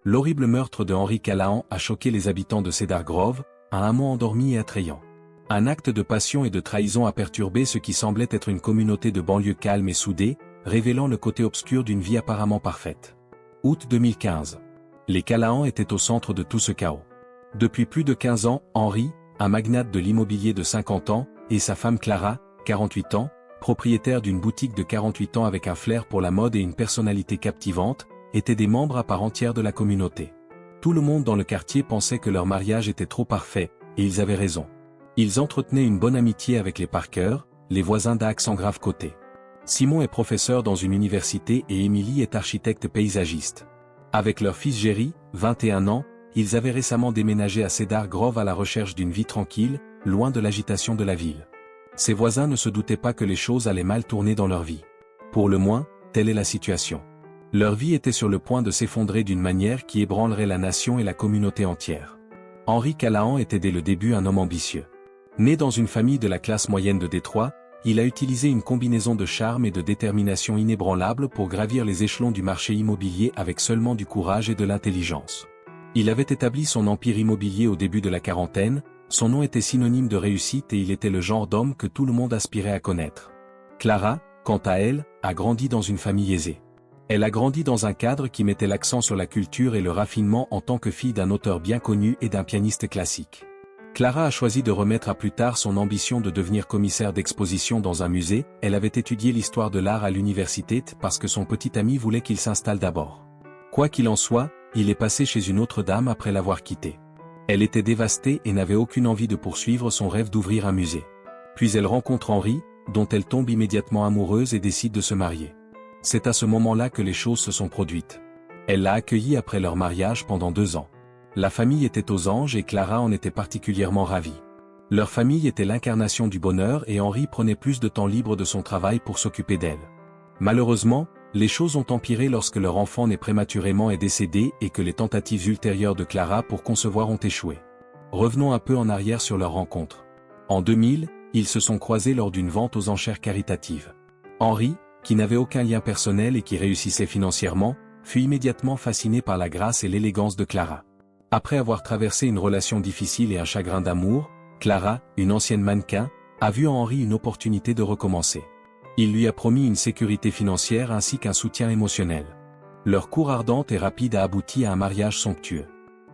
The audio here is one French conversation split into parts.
L'horrible meurtre de Henry Callahan a choqué les habitants de Cedar Grove, un hameau endormi et attrayant. Un acte de passion et de trahison a perturbé ce qui semblait être une communauté de banlieue calme et soudée, révélant le côté obscur d'une vie apparemment parfaite. Août 2015. Les Callahan étaient au centre de tout ce chaos. Depuis plus de 15 ans, Henry, un magnate de l'immobilier de 50 ans, et sa femme Clara, 48 ans, propriétaire d'une boutique de 48 ans avec un flair pour la mode et une personnalité captivante, étaient des membres à part entière de la communauté. Tout le monde dans le quartier pensait que leur mariage était trop parfait, et ils avaient raison. Ils entretenaient une bonne amitié avec les Parker, les voisins d'Axe en Grave-Côté. Simon est professeur dans une université et Emily est architecte paysagiste. Avec leur fils Jerry, 21 ans, ils avaient récemment déménagé à Cedar Grove à la recherche d'une vie tranquille, loin de l'agitation de la ville. Ces voisins ne se doutaient pas que les choses allaient mal tourner dans leur vie. Pour le moins, telle est la situation. Leur vie était sur le point de s'effondrer d'une manière qui ébranlerait la nation et la communauté entière. Henry Callahan était dès le début un homme ambitieux. Né dans une famille de la classe moyenne de Détroit, il a utilisé une combinaison de charme et de détermination inébranlable pour gravir les échelons du marché immobilier avec seulement du courage et de l'intelligence. Il avait établi son empire immobilier au début de la quarantaine, son nom était synonyme de réussite et il était le genre d'homme que tout le monde aspirait à connaître. Clara, quant à elle, a grandi dans une famille aisée. Elle a grandi dans un cadre qui mettait l'accent sur la culture et le raffinement en tant que fille d'un auteur bien connu et d'un pianiste classique. Clara a choisi de remettre à plus tard son ambition de devenir commissaire d'exposition dans un musée. Elle avait étudié l'histoire de l'art à l'université parce que son petit ami voulait qu'il s'installe d'abord. Quoi qu'il en soit, il est passé chez une autre dame après l'avoir quittée. Elle était dévastée et n'avait aucune envie de poursuivre son rêve d'ouvrir un musée. Puis elle rencontre Henry, dont elle tombe immédiatement amoureuse et décide de se marier. C'est à ce moment-là que les choses se sont produites. Elle l'a accueilli après leur mariage pendant 2 ans. La famille était aux anges et Clara en était particulièrement ravie. Leur famille était l'incarnation du bonheur et Henry prenait plus de temps libre de son travail pour s'occuper d'elle. Malheureusement, les choses ont empiré lorsque leur enfant né prématurément est décédé et que les tentatives ultérieures de Clara pour concevoir ont échoué. Revenons un peu en arrière sur leur rencontre. En 2000, ils se sont croisés lors d'une vente aux enchères caritatives. Henry, qui n'avait aucun lien personnel et qui réussissait financièrement, fut immédiatement fasciné par la grâce et l'élégance de Clara. Après avoir traversé une relation difficile et un chagrin d'amour, Clara, une ancienne mannequin, a vu en Henry une opportunité de recommencer. Il lui a promis une sécurité financière ainsi qu'un soutien émotionnel. Leur cour ardente et rapide a abouti à un mariage somptueux.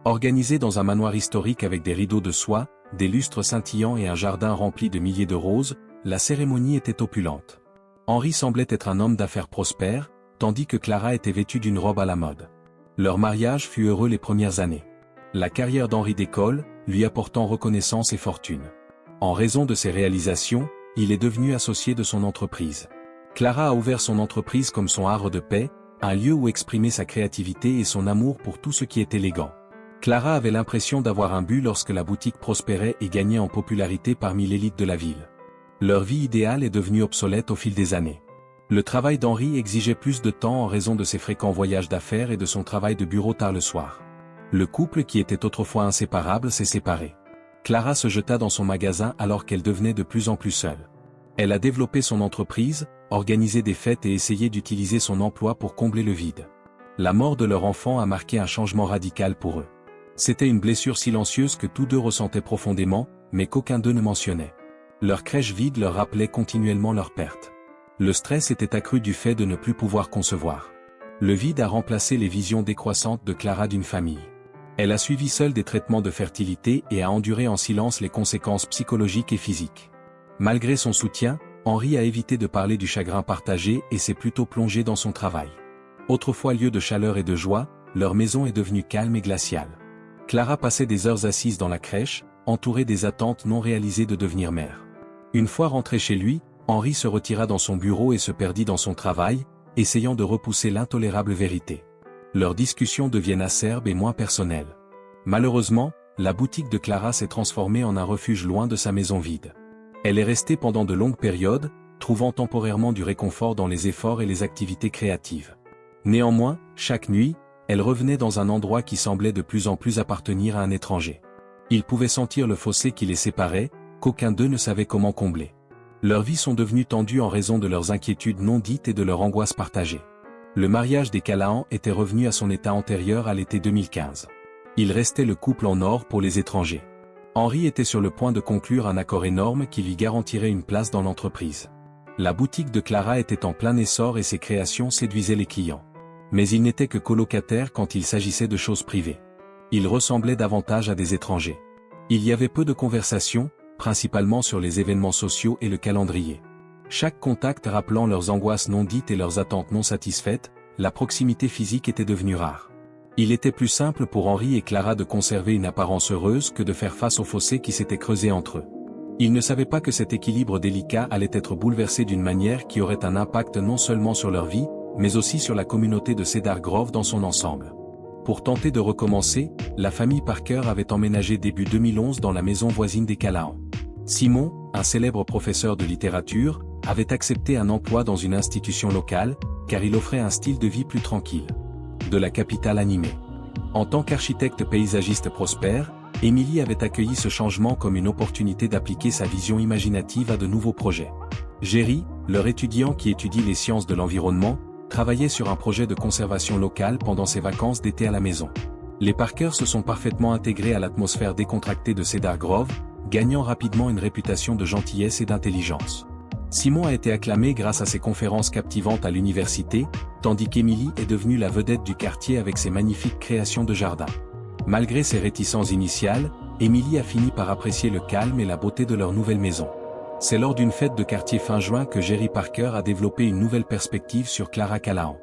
Organisé dans un manoir historique avec des rideaux de soie, des lustres scintillants et un jardin rempli de milliers de roses, la cérémonie était opulente. Henry semblait être un homme d'affaires prospère, tandis que Clara était vêtue d'une robe à la mode. Leur mariage fut heureux les premières années. La carrière d'Henry décolle, lui apportant reconnaissance et fortune. En raison de ses réalisations, il est devenu associé de son entreprise. Clara a ouvert son entreprise comme son havre de paix, un lieu où exprimer sa créativité et son amour pour tout ce qui est élégant. Clara avait l'impression d'avoir un but lorsque la boutique prospérait et gagnait en popularité parmi l'élite de la ville. Leur vie idéale est devenue obsolète au fil des années. Le travail d'Henry exigeait plus de temps en raison de ses fréquents voyages d'affaires et de son travail de bureau tard le soir. Le couple qui était autrefois inséparable s'est séparé. Clara se jeta dans son magasin alors qu'elle devenait de plus en plus seule. Elle a développé son entreprise, organisé des fêtes et essayé d'utiliser son emploi pour combler le vide. La mort de leur enfant a marqué un changement radical pour eux. C'était une blessure silencieuse que tous deux ressentaient profondément, mais qu'aucun d'eux ne mentionnait. Leur crèche vide leur rappelait continuellement leur perte. Le stress était accru du fait de ne plus pouvoir concevoir. Le vide a remplacé les visions décroissantes de Clara d'une famille. Elle a suivi seule des traitements de fertilité et a enduré en silence les conséquences psychologiques et physiques. Malgré son soutien, Henry a évité de parler du chagrin partagé et s'est plutôt plongé dans son travail. Autrefois lieu de chaleur et de joie, leur maison est devenue calme et glaciale. Clara passait des heures assise dans la crèche, entourée des attentes non réalisées de devenir mère. Une fois rentré chez lui, Henry se retira dans son bureau et se perdit dans son travail, essayant de repousser l'intolérable vérité. Leurs discussions deviennent acerbes et moins personnelles. Malheureusement, la boutique de Clara s'est transformée en un refuge loin de sa maison vide. Elle est restée pendant de longues périodes, trouvant temporairement du réconfort dans les efforts et les activités créatives. Néanmoins, chaque nuit, elle revenait dans un endroit qui semblait de plus en plus appartenir à un étranger. Ils pouvaient sentir le fossé qui les séparait, qu'aucun d'eux ne savait comment combler. Leurs vies sont devenues tendues en raison de leurs inquiétudes non dites et de leur angoisse partagée. Le mariage des Callahan était revenu à son état antérieur à l'été 2015. Il restait le couple en or pour les étrangers. Henri était sur le point de conclure un accord énorme qui lui garantirait une place dans l'entreprise. La boutique de Clara était en plein essor et ses créations séduisaient les clients. Mais il n'était que colocataire quand il s'agissait de choses privées. Il ressemblait davantage à des étrangers. Il y avait peu de conversations, principalement sur les événements sociaux et le calendrier. Chaque contact rappelant leurs angoisses non dites et leurs attentes non satisfaites, la proximité physique était devenue rare. Il était plus simple pour Henri et Clara de conserver une apparence heureuse que de faire face au fossé qui s'était creusé entre eux. Ils ne savaient pas que cet équilibre délicat allait être bouleversé d'une manière qui aurait un impact non seulement sur leur vie, mais aussi sur la communauté de Cedar Grove dans son ensemble. Pour tenter de recommencer, la famille Parker avait emménagé début 2011 dans la maison voisine des Callahan. Simon, un célèbre professeur de littérature, avait accepté un emploi dans une institution locale, car il offrait un style de vie plus tranquille. De la capitale animée. En tant qu'architecte paysagiste prospère, Émilie avait accueilli ce changement comme une opportunité d'appliquer sa vision imaginative à de nouveaux projets. Jerry, leur étudiant qui étudie les sciences de l'environnement, travaillait sur un projet de conservation locale pendant ses vacances d'été à la maison. Les Parker se sont parfaitement intégrés à l'atmosphère décontractée de Cedar Grove, gagnant rapidement une réputation de gentillesse et d'intelligence. Simon a été acclamé grâce à ses conférences captivantes à l'université, tandis qu'Emily est devenue la vedette du quartier avec ses magnifiques créations de jardin. Malgré ses réticences initiales, Emily a fini par apprécier le calme et la beauté de leur nouvelle maison. C'est lors d'une fête de quartier fin juin que Jerry Parker a développé une nouvelle perspective sur Clara Callahan.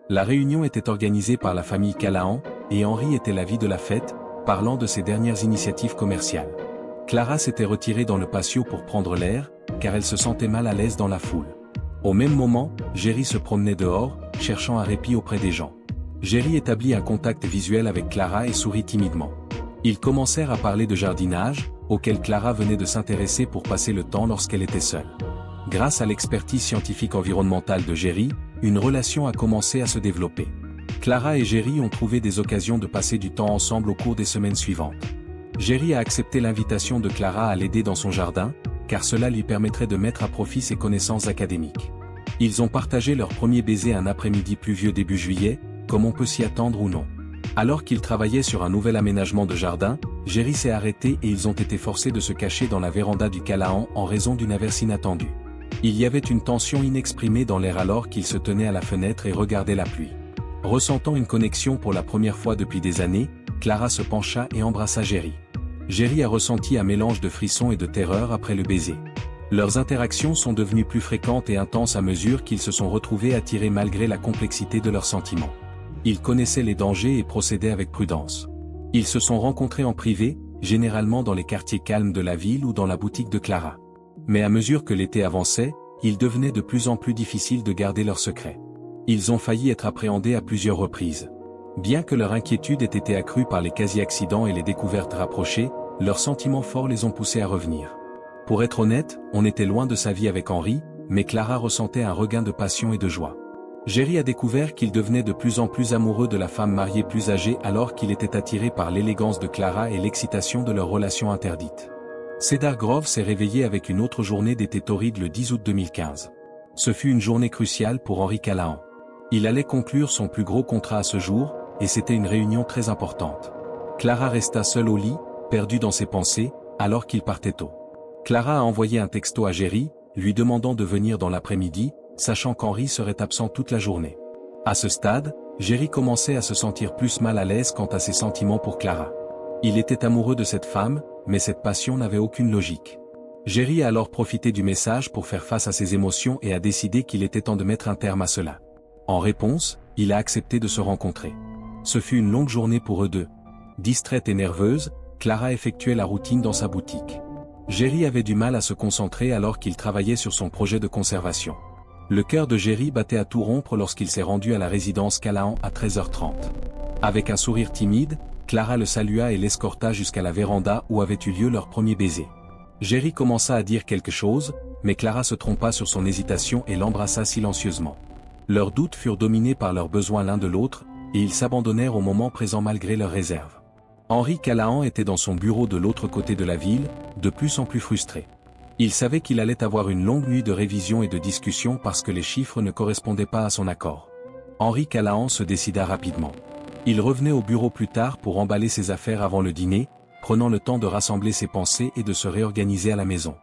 La réunion était organisée par la famille Callahan, et Henri était l'avis de la fête, parlant de ses dernières initiatives commerciales. Clara s'était retirée dans le patio pour prendre l'air, car elle se sentait mal à l'aise dans la foule. Au même moment, Jerry se promenait dehors, cherchant un répit auprès des gens. Jerry établit un contact visuel avec Clara et sourit timidement. Ils commencèrent à parler de jardinage, auquel Clara venait de s'intéresser pour passer le temps lorsqu'elle était seule. Grâce à l'expertise scientifique environnementale de Jerry, une relation a commencé à se développer. Clara et Jerry ont trouvé des occasions de passer du temps ensemble au cours des semaines suivantes. Jerry a accepté l'invitation de Clara à l'aider dans son jardin, car cela lui permettrait de mettre à profit ses connaissances académiques. Ils ont partagé leur premier baiser un après-midi pluvieux début juillet, comme on peut s'y attendre ou non. Alors qu'ils travaillaient sur un nouvel aménagement de jardin, Jerry s'est arrêté et ils ont été forcés de se cacher dans la véranda du Callahan en raison d'une averse inattendue. Il y avait une tension inexprimée dans l'air alors qu'ils se tenaient à la fenêtre et regardaient la pluie. Ressentant une connexion pour la première fois depuis des années, Clara se pencha et embrassa Jerry. Jerry a ressenti un mélange de frissons et de terreur après le baiser. Leurs interactions sont devenues plus fréquentes et intenses à mesure qu'ils se sont retrouvés attirés malgré la complexité de leurs sentiments. Ils connaissaient les dangers et procédaient avec prudence. Ils se sont rencontrés en privé, généralement dans les quartiers calmes de la ville ou dans la boutique de Clara. Mais à mesure que l'été avançait, il devenait de plus en plus difficile de garder leur secret. Ils ont failli être appréhendés à plusieurs reprises. Bien que leur inquiétude ait été accrue par les quasi-accidents et les découvertes rapprochées, leurs sentiments forts les ont poussés à revenir. Pour être honnête, on était loin de sa vie avec Henri, mais Clara ressentait un regain de passion et de joie. Jerry a découvert qu'il devenait de plus en plus amoureux de la femme mariée plus âgée alors qu'il était attiré par l'élégance de Clara et l'excitation de leur relation interdite. Cedar Grove s'est réveillé avec une autre journée d'été torride le 10 août 2015. Ce fut une journée cruciale pour Henri Callahan. Il allait conclure son plus gros contrat à ce jour, et c'était une réunion très importante. Clara resta seule au lit, perdue dans ses pensées, alors qu'il partait tôt. Clara a envoyé un texto à Jerry, lui demandant de venir dans l'après-midi, sachant qu'Henri serait absent toute la journée. À ce stade, Jerry commençait à se sentir plus mal à l'aise quant à ses sentiments pour Clara. Il était amoureux de cette femme, mais cette passion n'avait aucune logique. Jerry a alors profité du message pour faire face à ses émotions et a décidé qu'il était temps de mettre un terme à cela. En réponse, il a accepté de se rencontrer. Ce fut une longue journée pour eux deux. Distraite et nerveuse, Clara effectuait la routine dans sa boutique. Jerry avait du mal à se concentrer alors qu'il travaillait sur son projet de conservation. Le cœur de Jerry battait à tout rompre lorsqu'il s'est rendu à la résidence Callahan à 13h30. Avec un sourire timide, Clara le salua et l'escorta jusqu'à la véranda où avait eu lieu leur premier baiser. Jerry commença à dire quelque chose, mais Clara se trompa sur son hésitation et l'embrassa silencieusement. Leurs doutes furent dominés par leurs besoins l'un de l'autre, et ils s'abandonnèrent au moment présent malgré leurs réserves. Henri Callahan était dans son bureau de l'autre côté de la ville, de plus en plus frustré. Il savait qu'il allait avoir une longue nuit de révision et de discussion parce que les chiffres ne correspondaient pas à son accord. Henri Callahan se décida rapidement. Il revenait au bureau plus tard pour emballer ses affaires avant le dîner, prenant le temps de rassembler ses pensées et de se réorganiser à la maison.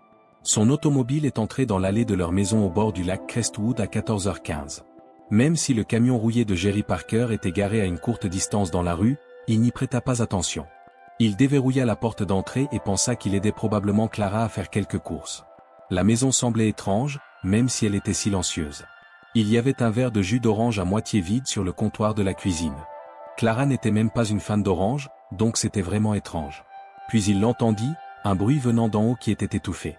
Son automobile est entré dans l'allée de leur maison au bord du lac Crestwood à 14h15. Même si le camion rouillé de Jerry Parker était garé à une courte distance dans la rue, il n'y prêta pas attention. Il déverrouilla la porte d'entrée et pensa qu'il aidait probablement Clara à faire quelques courses. La maison semblait étrange, même si elle était silencieuse. Il y avait un verre de jus d'orange à moitié vide sur le comptoir de la cuisine. Clara n'était même pas une fan d'orange, donc c'était vraiment étrange. Puis il l'entendit, un bruit venant d'en haut qui était étouffé.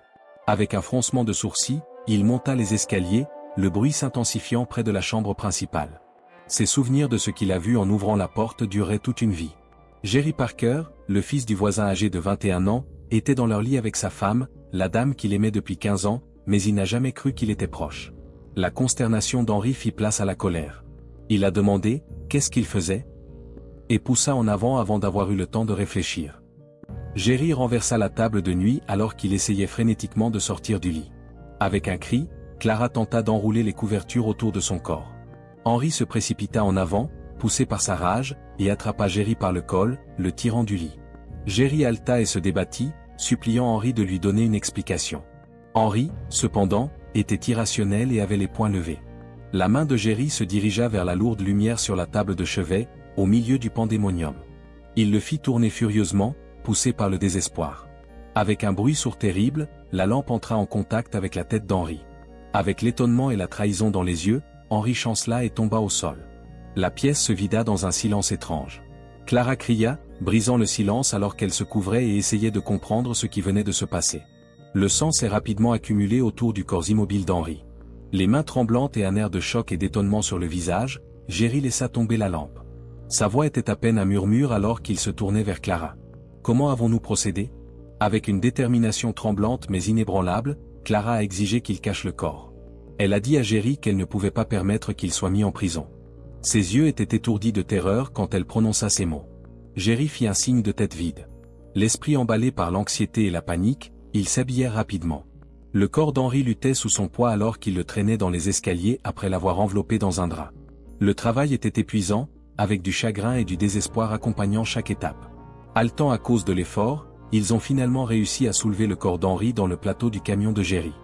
Avec un froncement de sourcils, il monta les escaliers, le bruit s'intensifiant près de la chambre principale. Ses souvenirs de ce qu'il a vu en ouvrant la porte dureraient toute une vie. Jerry Parker, le fils du voisin âgé de 21 ans, était dans leur lit avec sa femme, la dame qu'il aimait depuis 15 ans, mais il n'a jamais cru qu'il était proche. La consternation d'Henri fit place à la colère. Il a demandé « Qu'est-ce qu'il faisait ?» et poussa en avant d'avoir eu le temps de réfléchir. Jerry renversa la table de nuit alors qu'il essayait frénétiquement de sortir du lit. Avec un cri, Clara tenta d'enrouler les couvertures autour de son corps. Henri se précipita en avant, poussé par sa rage, et attrapa Jerry par le col, le tirant du lit. Jerry halta et se débattit, suppliant Henri de lui donner une explication. Henri, cependant, était irrationnel et avait les poings levés. La main de Jerry se dirigea vers la lourde lumière sur la table de chevet, au milieu du pandémonium. Il le fit tourner furieusement, poussé par le désespoir. Avec un bruit sourd terrible, la lampe entra en contact avec la tête d'Henri. Avec l'étonnement et la trahison dans les yeux, Henri chancela et tomba au sol. La pièce se vida dans un silence étrange. Clara cria, brisant le silence alors qu'elle se couvrait et essayait de comprendre ce qui venait de se passer. Le sang s'est rapidement accumulé autour du corps immobile d'Henri. Les mains tremblantes et un air de choc et d'étonnement sur le visage, Jerry laissa tomber la lampe. Sa voix était à peine un murmure alors qu'il se tournait vers Clara. « Comment avons-nous procédé ?» Avec une détermination tremblante mais inébranlable, Clara a exigé qu'il cache le corps. Elle a dit à Jerry qu'elle ne pouvait pas permettre qu'il soit mis en prison. Ses yeux étaient étourdis de terreur quand elle prononça ces mots. Jerry fit un signe de tête vide. L'esprit emballé par l'anxiété et la panique, ils s'habillèrent rapidement. Le corps d'Henri luttait sous son poids alors qu'il le traînait dans les escaliers après l'avoir enveloppé dans un drap. Le travail était épuisant, avec du chagrin et du désespoir accompagnant chaque étape. Haletant à cause de l'effort, ils ont finalement réussi à soulever le corps d'Henri dans le plateau du camion de Jerry.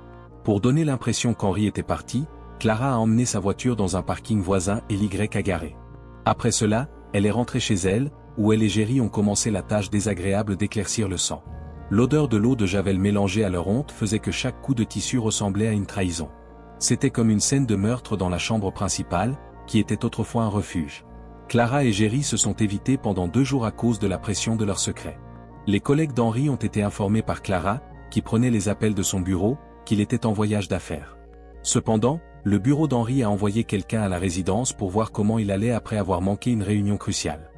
Pour donner l'impression qu'Henri était parti, Clara a emmené sa voiture dans un parking voisin et l'Y a garé. Après cela, elle est rentrée chez elle, où elle et Jerry ont commencé la tâche désagréable d'éclaircir le sang. L'odeur de l'eau de Javel mélangée à leur honte faisait que chaque coup de tissu ressemblait à une trahison. C'était comme une scène de meurtre dans la chambre principale, qui était autrefois un refuge. Clara et Jerry se sont évités pendant 2 jours à cause de la pression de leur secret. Les collègues d'Henri ont été informés par Clara, qui prenait les appels de son bureau, qu'il était en voyage d'affaires. Cependant, le bureau d'Henri a envoyé quelqu'un à la résidence pour voir comment il allait après avoir manqué une réunion cruciale.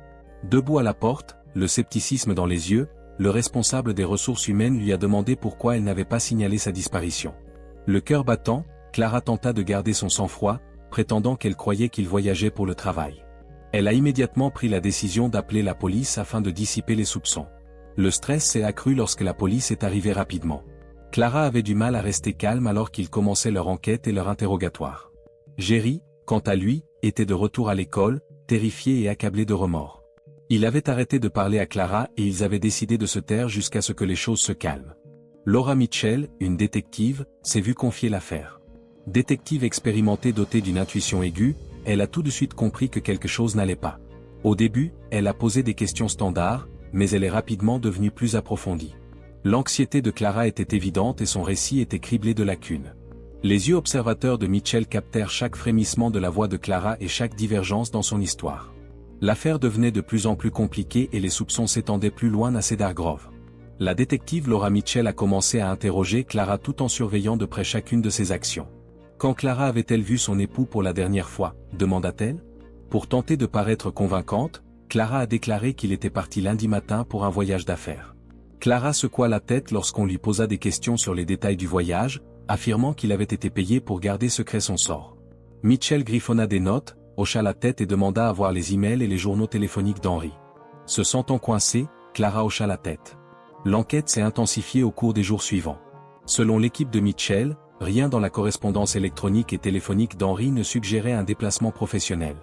Debout à la porte, le scepticisme dans les yeux, le responsable des ressources humaines lui a demandé pourquoi elle n'avait pas signalé sa disparition. Le cœur battant, Clara tenta de garder son sang-froid, prétendant qu'elle croyait qu'il voyageait pour le travail. Elle a immédiatement pris la décision d'appeler la police afin de dissiper les soupçons. Le stress s'est accru lorsque la police est arrivée rapidement. Clara avait du mal à rester calme alors qu'ils commençaient leur enquête et leur interrogatoire. Jerry, quant à lui, était de retour à l'école, terrifié et accablé de remords. Il avait arrêté de parler à Clara et ils avaient décidé de se taire jusqu'à ce que les choses se calment. Laura Mitchell, une détective, s'est vue confier l'affaire. Détective expérimentée dotée d'une intuition aiguë, elle a tout de suite compris que quelque chose n'allait pas. Au début, elle a posé des questions standards, mais elle est rapidement devenue plus approfondie. L'anxiété de Clara était évidente et son récit était criblé de lacunes. Les yeux observateurs de Mitchell captèrent chaque frémissement de la voix de Clara et chaque divergence dans son histoire. L'affaire devenait de plus en plus compliquée et les soupçons s'étendaient plus loin à Cedar Grove. La détective Laura Mitchell a commencé à interroger Clara tout en surveillant de près chacune de ses actions. Quand Clara avait-elle vu son époux pour la dernière fois, demanda-t-elle? Pour tenter de paraître convaincante, Clara a déclaré qu'il était parti lundi matin pour un voyage d'affaires. Clara secoua la tête lorsqu'on lui posa des questions sur les détails du voyage, affirmant qu'il avait été payé pour garder secret son sort. Mitchell griffonna des notes, hocha la tête et demanda à voir les emails et les journaux téléphoniques d'Henri. Se sentant coincée, Clara hocha la tête. L'enquête s'est intensifiée au cours des jours suivants. Selon l'équipe de Mitchell, rien dans la correspondance électronique et téléphonique d'Henri ne suggérait un déplacement professionnel.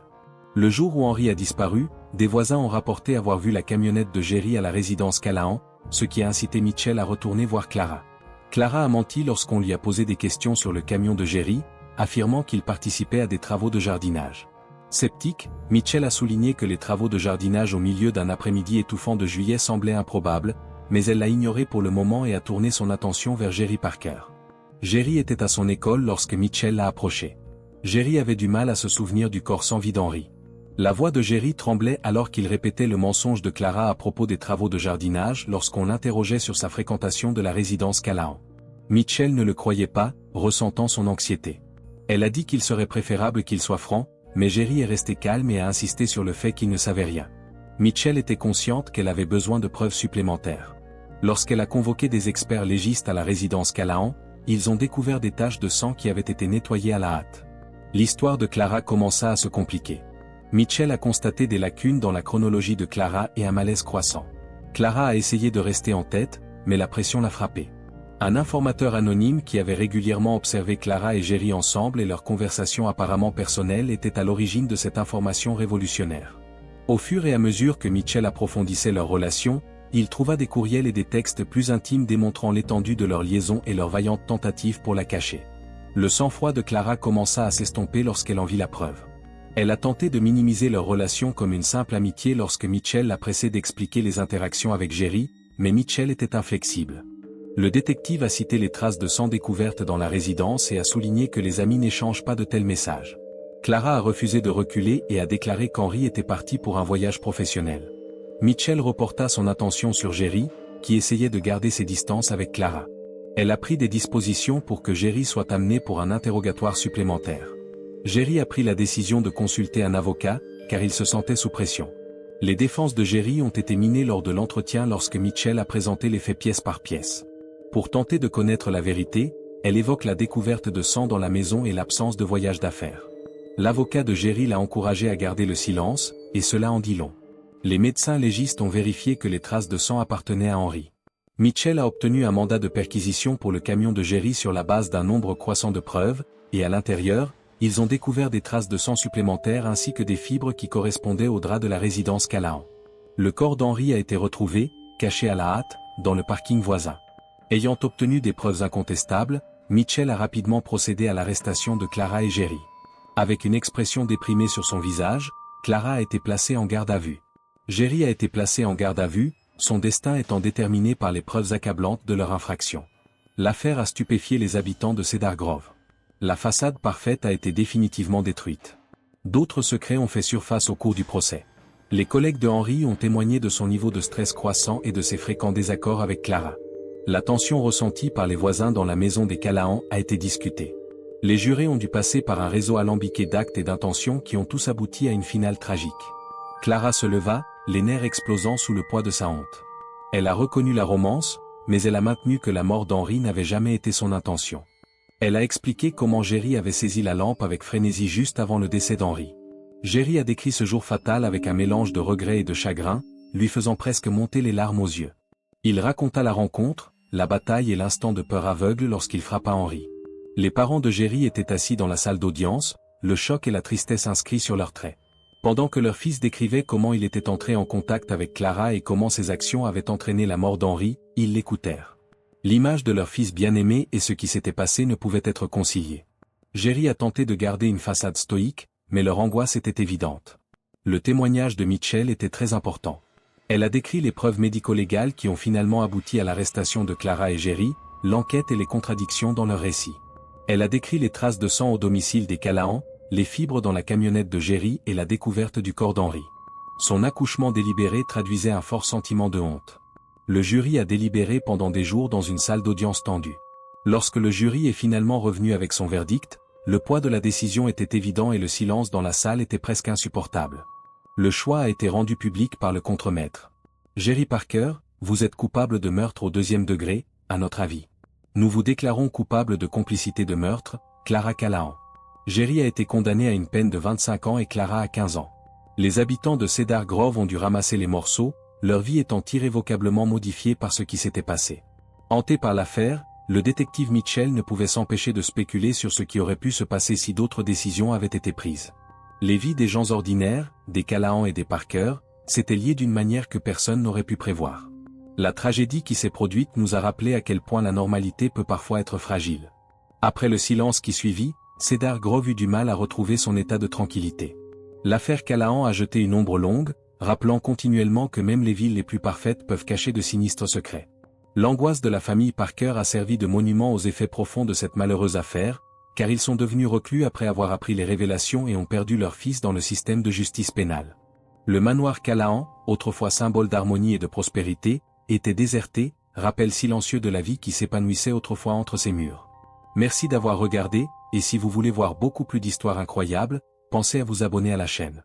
Le jour où Henri a disparu, des voisins ont rapporté avoir vu la camionnette de Jerry à la résidence Callahan, ce qui a incité Mitchell à retourner voir Clara. Clara a menti lorsqu'on lui a posé des questions sur le camion de Jerry, affirmant qu'il participait à des travaux de jardinage. Sceptique, Mitchell a souligné que les travaux de jardinage au milieu d'un après-midi étouffant de juillet semblaient improbables, mais elle l'a ignoré pour le moment et a tourné son attention vers Jerry Parker. Jerry était à son école lorsque Mitchell l'a approché. Jerry avait du mal à se souvenir du corps sans vie d'Henri. La voix de Jerry tremblait alors qu'il répétait le mensonge de Clara à propos des travaux de jardinage lorsqu'on l'interrogeait sur sa fréquentation de la résidence Callahan. Mitchell ne le croyait pas, ressentant son anxiété. Elle a dit qu'il serait préférable qu'il soit franc, mais Jerry est resté calme et a insisté sur le fait qu'il ne savait rien. Mitchell était consciente qu'elle avait besoin de preuves supplémentaires. Lorsqu'elle a convoqué des experts légistes à la résidence Callahan, ils ont découvert des taches de sang qui avaient été nettoyées à la hâte. L'histoire de Clara commença à se compliquer. Mitchell a constaté des lacunes dans la chronologie de Clara et un malaise croissant. Clara a essayé de rester en tête, mais la pression l'a frappée. Un informateur anonyme qui avait régulièrement observé Clara et Jerry ensemble et leurs conversations apparemment personnelles était à l'origine de cette information révolutionnaire. Au fur et à mesure que Mitchell approfondissait leur relation, il trouva des courriels et des textes plus intimes démontrant l'étendue de leur liaison et leurs vaillantes tentatives pour la cacher. Le sang-froid de Clara commença à s'estomper lorsqu'elle en vit la preuve. Elle a tenté de minimiser leur relation comme une simple amitié lorsque Mitchell l'a pressée d'expliquer les interactions avec Jerry, mais Mitchell était inflexible. Le détective a cité les traces de sang découvertes dans la résidence et a souligné que les amis n'échangent pas de tels messages. Clara a refusé de reculer et a déclaré qu'Henri était parti pour un voyage professionnel. Mitchell reporta son attention sur Jerry, qui essayait de garder ses distances avec Clara. Elle a pris des dispositions pour que Jerry soit amené pour un interrogatoire supplémentaire. Jerry a pris la décision de consulter un avocat, car il se sentait sous pression. Les défenses de Jerry ont été minées lors de l'entretien lorsque Mitchell a présenté les faits pièce par pièce. Pour tenter de connaître la vérité, elle évoque la découverte de sang dans la maison et l'absence de voyage d'affaires. L'avocat de Jerry l'a encouragé à garder le silence, et cela en dit long. Les médecins légistes ont vérifié que les traces de sang appartenaient à Henri. Mitchell a obtenu un mandat de perquisition pour le camion de Jerry sur la base d'un nombre croissant de preuves, et à l'intérieur, ils ont découvert des traces de sang supplémentaires ainsi que des fibres qui correspondaient au drap de la résidence Callahan. Le corps d'Henri a été retrouvé, caché à la hâte, dans le parking voisin. Ayant obtenu des preuves incontestables, Mitchell a rapidement procédé à l'arrestation de Clara et Jerry. Avec une expression déprimée sur son visage, Clara a été placée en garde à vue. Jerry a été placé en garde à vue, son destin étant déterminé par les preuves accablantes de leur infraction. L'affaire a stupéfié les habitants de Cedar Grove. La façade parfaite a été définitivement détruite. D'autres secrets ont fait surface au cours du procès. Les collègues de Henri ont témoigné de son niveau de stress croissant et de ses fréquents désaccords avec Clara. La tension ressentie par les voisins dans la maison des Callahan a été discutée. Les jurés ont dû passer par un réseau alambiqué d'actes et d'intentions qui ont tous abouti à une finale tragique. Clara se leva, les nerfs explosant sous le poids de sa honte. Elle a reconnu la romance, mais elle a maintenu que la mort d'Henri n'avait jamais été son intention. Elle a expliqué comment Jerry avait saisi la lampe avec frénésie juste avant le décès d'Henri. Jerry a décrit ce jour fatal avec un mélange de regret et de chagrin, lui faisant presque monter les larmes aux yeux. Il raconta la rencontre, la bataille et l'instant de peur aveugle lorsqu'il frappa Henri. Les parents de Jerry étaient assis dans la salle d'audience, le choc et la tristesse inscrits sur leurs traits. Pendant que leur fils décrivait comment il était entré en contact avec Clara et comment ses actions avaient entraîné la mort d'Henri, ils l'écoutèrent. L'image de leur fils bien-aimé et ce qui s'était passé ne pouvaient être conciliés. Jerry a tenté de garder une façade stoïque, mais leur angoisse était évidente. Le témoignage de Mitchell était très important. Elle a décrit les preuves médico-légales qui ont finalement abouti à l'arrestation de Clara et Jerry, l'enquête et les contradictions dans leur récit. Elle a décrit les traces de sang au domicile des Callahan, les fibres dans la camionnette de Jerry et la découverte du corps d'Henri. Son accouchement délibéré traduisait un fort sentiment de honte. Le jury a délibéré pendant des jours dans une salle d'audience tendue. Lorsque le jury est finalement revenu avec son verdict, le poids de la décision était évident et le silence dans la salle était presque insupportable. Le choix a été rendu public par le contremaître. Jerry Parker, vous êtes coupable de meurtre au 2e degré, à notre avis. Nous vous déclarons coupable de complicité de meurtre, Clara Callahan. Jerry a été condamné à une peine de 25 ans et Clara à 15 ans. Les habitants de Cedar Grove ont dû ramasser les morceaux, leur vie étant irrévocablement modifiée par ce qui s'était passé. Hanté par l'affaire, le détective Mitchell ne pouvait s'empêcher de spéculer sur ce qui aurait pu se passer si d'autres décisions avaient été prises. Les vies des gens ordinaires, des Callahan et des Parker, s'étaient liées d'une manière que personne n'aurait pu prévoir. La tragédie qui s'est produite nous a rappelé à quel point la normalité peut parfois être fragile. Après le silence qui suivit, Cedar Grove eut du mal à retrouver son état de tranquillité. L'affaire Callahan a jeté une ombre longue, rappelant continuellement que même les villes les plus parfaites peuvent cacher de sinistres secrets. L'angoisse de la famille Parker a servi de monument aux effets profonds de cette malheureuse affaire, car ils sont devenus reclus après avoir appris les révélations et ont perdu leur fils dans le système de justice pénale. Le manoir Callahan, autrefois symbole d'harmonie et de prospérité, était déserté, rappel silencieux de la vie qui s'épanouissait autrefois entre ses murs. Merci d'avoir regardé, et si vous voulez voir beaucoup plus d'histoires incroyables, pensez à vous abonner à la chaîne.